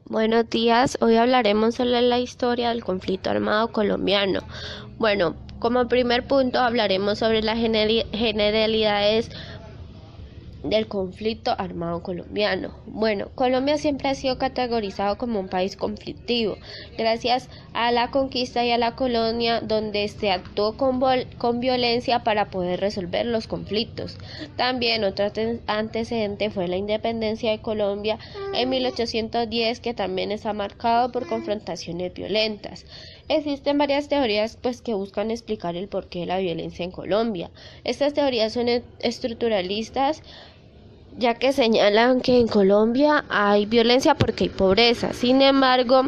Buenos días, hoy hablaremos sobre la historia del conflicto armado colombiano. Bueno, como primer punto hablaremos sobre las generalidades del conflicto armado colombiano. Bueno, Colombia siempre ha sido categorizado como un país conflictivo, gracias a la conquista y a la colonia, donde se actuó con violencia para poder resolver los conflictos. También otro antecedente fue la independencia de Colombia en 1810, que también está marcado por confrontaciones violentas. Existen varias teorías que buscan explicar el porqué de la violencia en Colombia. Estas teorías son estructuralistas, ya que señalan que en Colombia hay violencia porque hay pobreza. Sin embargo,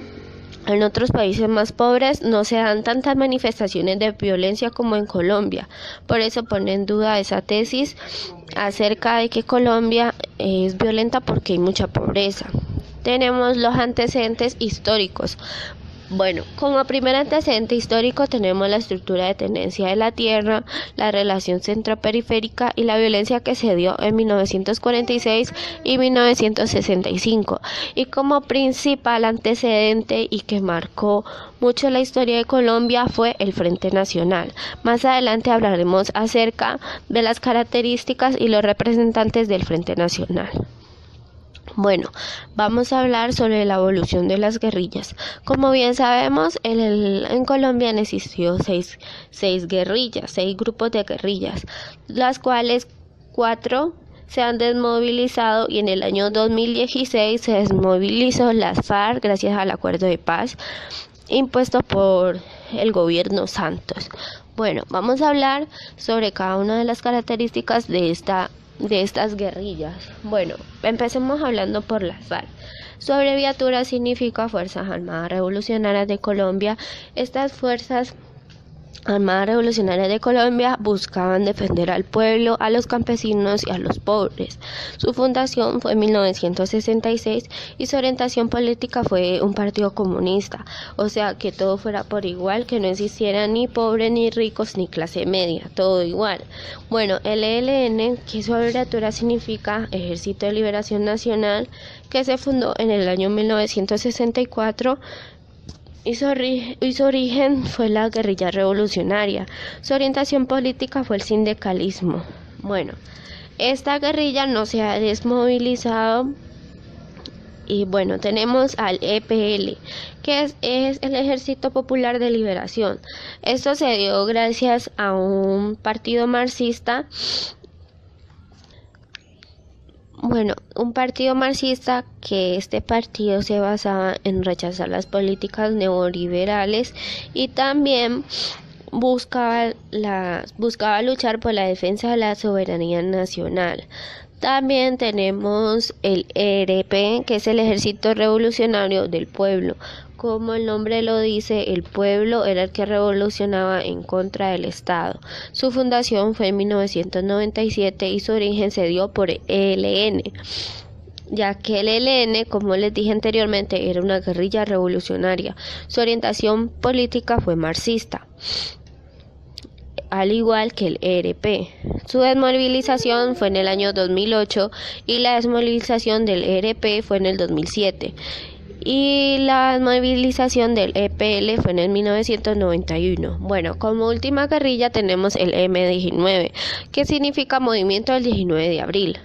en otros países más pobres no se dan tantas manifestaciones de violencia como en Colombia. Por eso pone en duda esa tesis acerca de que Colombia es violenta porque hay mucha pobreza. Tenemos los antecedentes históricos. Bueno, como primer antecedente histórico tenemos la estructura de tenencia de la tierra, la relación centro-periférica y la violencia que se dio en 1946 y 1965. Y como principal antecedente y que marcó mucho la historia de Colombia fue el Frente Nacional. Más adelante hablaremos acerca de las características y los representantes del Frente Nacional. Bueno, vamos a hablar sobre la evolución de las guerrillas. Como bien sabemos, en Colombia han existido seis guerrillas, 6 grupos de guerrillas, las cuales 4 se han desmovilizado, y en el año 2016 se desmovilizó las FARC gracias al acuerdo de paz impuesto por el gobierno Santos. Bueno, vamos a hablar sobre cada una de las características de estas guerrillas. Bueno, empecemos hablando por las FARC. Su abreviatura significa Fuerzas Armadas Revolucionarias de Colombia. Estas Fuerzas Armadas Revolucionarias de Colombia buscaban defender al pueblo, a los campesinos y a los pobres. Su fundación fue en 1966 y su orientación política fue un partido comunista, o sea, que todo fuera por igual, que no existiera ni pobres, ni ricos, ni clase media, todo igual. Bueno, el ELN, que su abreviatura significa Ejército de Liberación Nacional, que se fundó en el año 1964, y su origen fue la guerrilla revolucionaria. Su orientación política fue el sindicalismo. Bueno, esta guerrilla no se ha desmovilizado. Y bueno, tenemos al EPL, que es el Ejército Popular de Liberación. Esto se dio gracias a un partido marxista. Bueno, un partido marxista, que este partido se basaba en rechazar las políticas neoliberales y también buscaba luchar por la defensa de la soberanía nacional. También tenemos el ERP, que es el Ejército Revolucionario del Pueblo. Como el nombre lo dice, el pueblo era el que revolucionaba en contra del Estado. Su fundación fue en 1997 y su origen se dio por el ELN, ya que el ELN, como les dije anteriormente, era una guerrilla revolucionaria. Su orientación política fue marxista, al igual que el ERP. Su desmovilización fue en el año 2008 y la desmovilización del ERP fue en el 2007. Y la movilización del EPL fue en el 1991. Bueno, como última guerrilla tenemos el M19, que significa Movimiento del 19 de Abril.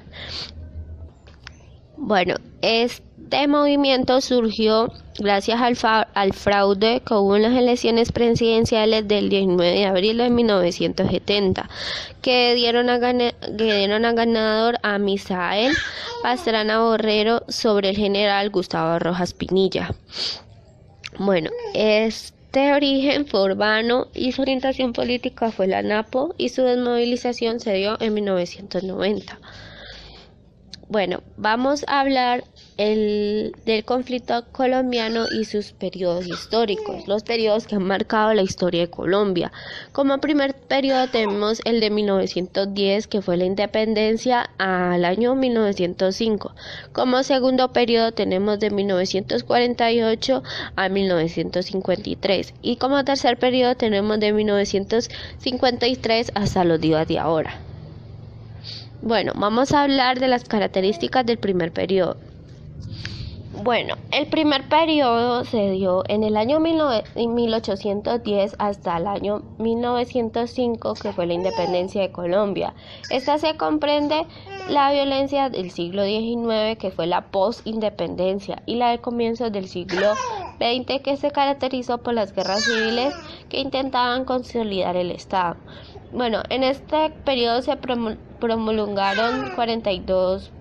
Bueno, este movimiento surgió gracias al fraude que hubo en las elecciones presidenciales del 19 de abril de 1970, que dieron a ganador a Misael Pastrana Borrero sobre el general Gustavo Rojas Pinilla. Bueno, este origen fue urbano y su orientación política fue la NAPO, y su desmovilización se dio en 1990. Bueno, vamos a hablar del conflicto colombiano y sus periodos históricos, los periodos que han marcado la historia de Colombia. Como primer periodo tenemos el de 1910, que fue la independencia, al año 1905. Como segundo periodo tenemos de 1948 a 1953. Y como tercer periodo tenemos de 1953 hasta los días de ahora. Bueno, vamos a hablar de las características del primer periodo. Bueno, el primer periodo se dio en el año 1810 hasta el año 1905, que fue la independencia de Colombia. Esta se comprende la violencia del siglo XIX, que fue la post-independencia, y la de comienzos del siglo XX, que se caracterizó por las guerras civiles que intentaban consolidar el Estado. Bueno, en este periodo se promulgaron 42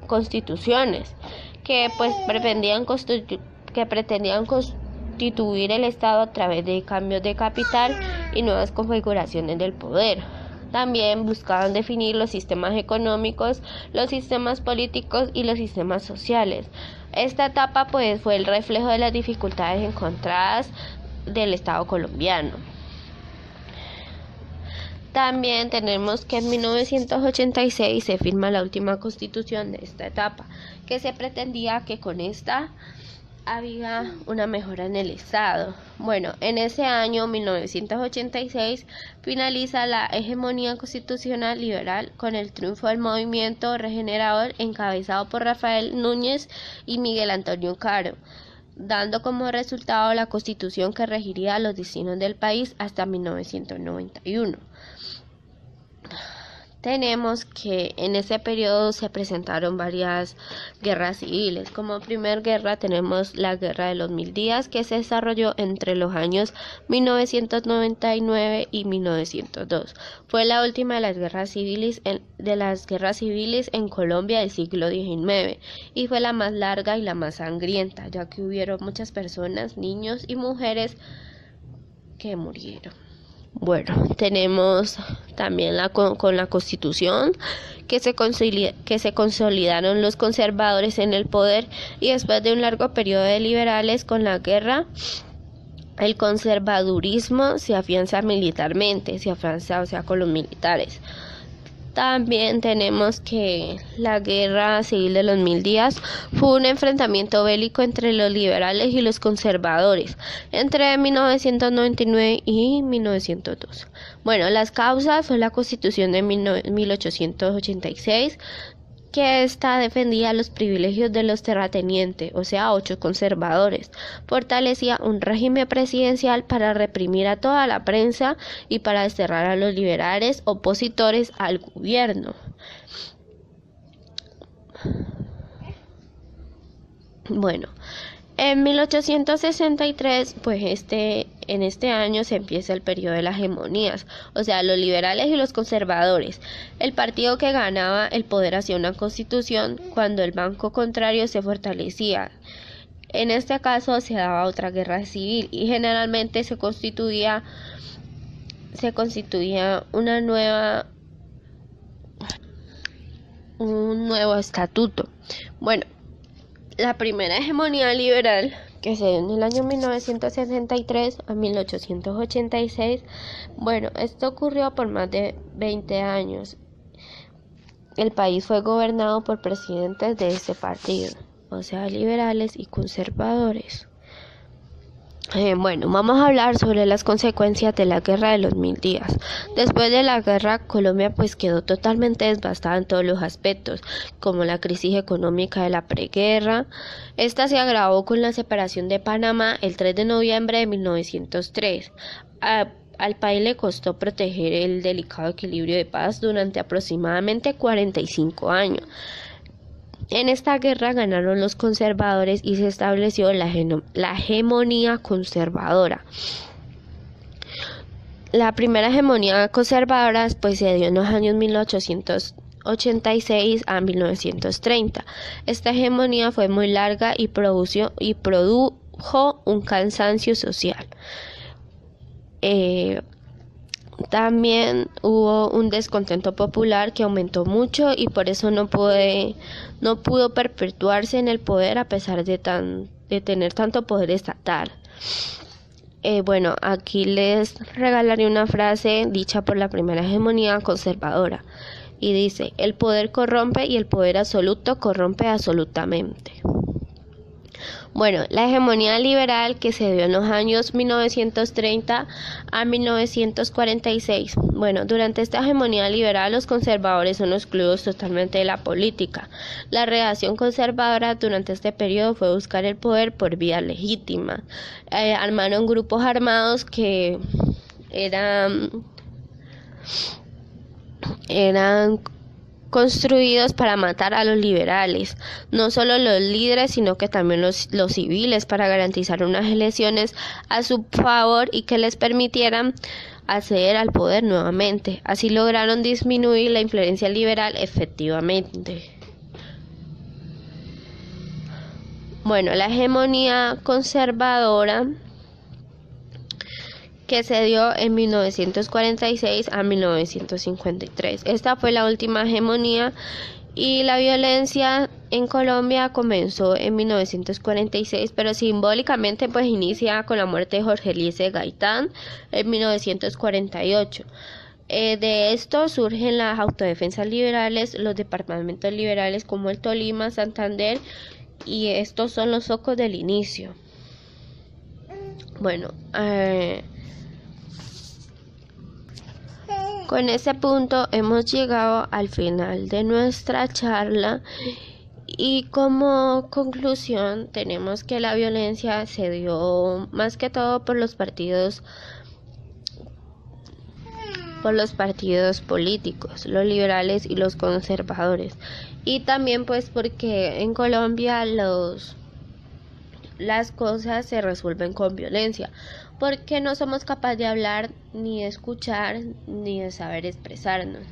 constituciones que pues pretendían constituir el Estado a través de cambios de capital y nuevas configuraciones del poder. También buscaban definir los sistemas económicos, los sistemas políticos y los sistemas sociales. Esta etapa pues fue el reflejo de las dificultades encontradas del Estado colombiano. También tenemos que en 1986 se firma la última constitución de esta etapa, que se pretendía que con esta había una mejora en el Estado. Bueno, en ese año 1986 finaliza la hegemonía constitucional liberal con el triunfo del movimiento regenerador encabezado por Rafael Núñez y Miguel Antonio Caro, dando como resultado la constitución que regiría los destinos del país hasta 1991. Tenemos que en ese periodo se presentaron varias guerras civiles. Como primer guerra tenemos la Guerra de los 1000 días, que se desarrolló entre los años 1999 y 1902. Fue la última de las guerras civiles en Colombia del siglo XIX y fue la más larga y la más sangrienta, ya que hubieron muchas personas, niños y mujeres que murieron. Bueno, tenemos también con la Constitución que se consolidaron los conservadores en el poder, y después de un largo periodo de liberales con la guerra, el conservadurismo se afianza militarmente, con los militares. También tenemos que la Guerra Civil de los 1000 días fue un enfrentamiento bélico entre los liberales y los conservadores entre 1999 y 1902. Bueno, las causas fue la Constitución de 1886, que esta defendía los privilegios de los terratenientes, o sea, 8 conservadores, fortalecía un régimen presidencial para reprimir a toda la prensa y para desterrar a los liberales opositores al gobierno. Bueno, en 1863, pues en este año se empieza el periodo de las hegemonías, o sea, los liberales y los conservadores. El partido que ganaba el poder hacía una constitución cuando el banco contrario se fortalecía. En este caso se daba otra guerra civil y generalmente se constituía un nuevo estatuto. Bueno, la primera hegemonía liberal, que se dio en el año 1963 a 1886, bueno, esto ocurrió por más de 20 años. El país fue gobernado por presidentes de este partido, o sea, liberales y conservadores. Bueno, vamos a hablar sobre las consecuencias de la Guerra de los 1000 días. Después de la guerra, Colombia pues quedó totalmente devastada en todos los aspectos, como la crisis económica de la preguerra. Esta se agravó con la separación de Panamá el 3 de noviembre de 1903. Al país le costó proteger el delicado equilibrio de paz durante aproximadamente 45 años. En esta guerra ganaron los conservadores y se estableció la hegemonía conservadora. La primera hegemonía conservadora pues se dio en los años 1886 a 1930. Esta hegemonía fue muy larga y produjo un cansancio social. También hubo un descontento popular que aumentó mucho y por eso no pudo perpetuarse en el poder a pesar de tener tanto poder estatal. Bueno, aquí les regalaré una frase dicha por la primera hegemonía conservadora y dice: el poder corrompe y el poder absoluto corrompe absolutamente. Bueno, la hegemonía liberal que se dio en los años 1930 a 1946. Bueno, durante esta hegemonía liberal los conservadores son excluidos totalmente de la política. La reacción conservadora durante este periodo fue buscar el poder por vía legítima. Armaron grupos armados que eran construidos para matar a los liberales, no solo los líderes, sino que también los civiles, para garantizar unas elecciones a su favor y que les permitieran acceder al poder nuevamente. Así lograron disminuir la influencia liberal efectivamente. Bueno, la hegemonía conservadora que se dio en 1946 a 1953. Esta fue la última hegemonía y la violencia en Colombia comenzó en 1946, pero simbólicamente pues inicia con la muerte de Jorge Eliezer Gaitán en 1948. De esto surgen las autodefensas liberales, los departamentos liberales como el Tolima, Santander, y estos son los focos del inicio. Bueno, con ese punto hemos llegado al final de nuestra charla y como conclusión tenemos que la violencia se dio más que todo por los partidos políticos, los liberales y los conservadores, y también pues porque en Colombia las cosas se resuelven con violencia, porque no somos capaces de hablar, ni de escuchar, ni de saber expresarnos.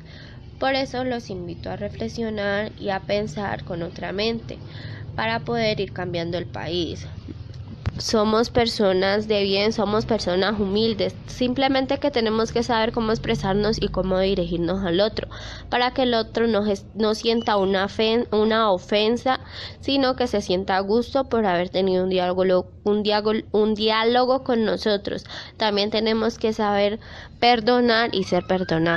Por eso los invito a reflexionar y a pensar con otra mente, para poder ir cambiando el país. Somos personas de bien, somos personas humildes, simplemente que tenemos que saber cómo expresarnos y cómo dirigirnos al otro, para que el otro no sienta una ofensa, sino que se sienta a gusto por haber tenido un diálogo con nosotros. También tenemos que saber perdonar y ser perdonados.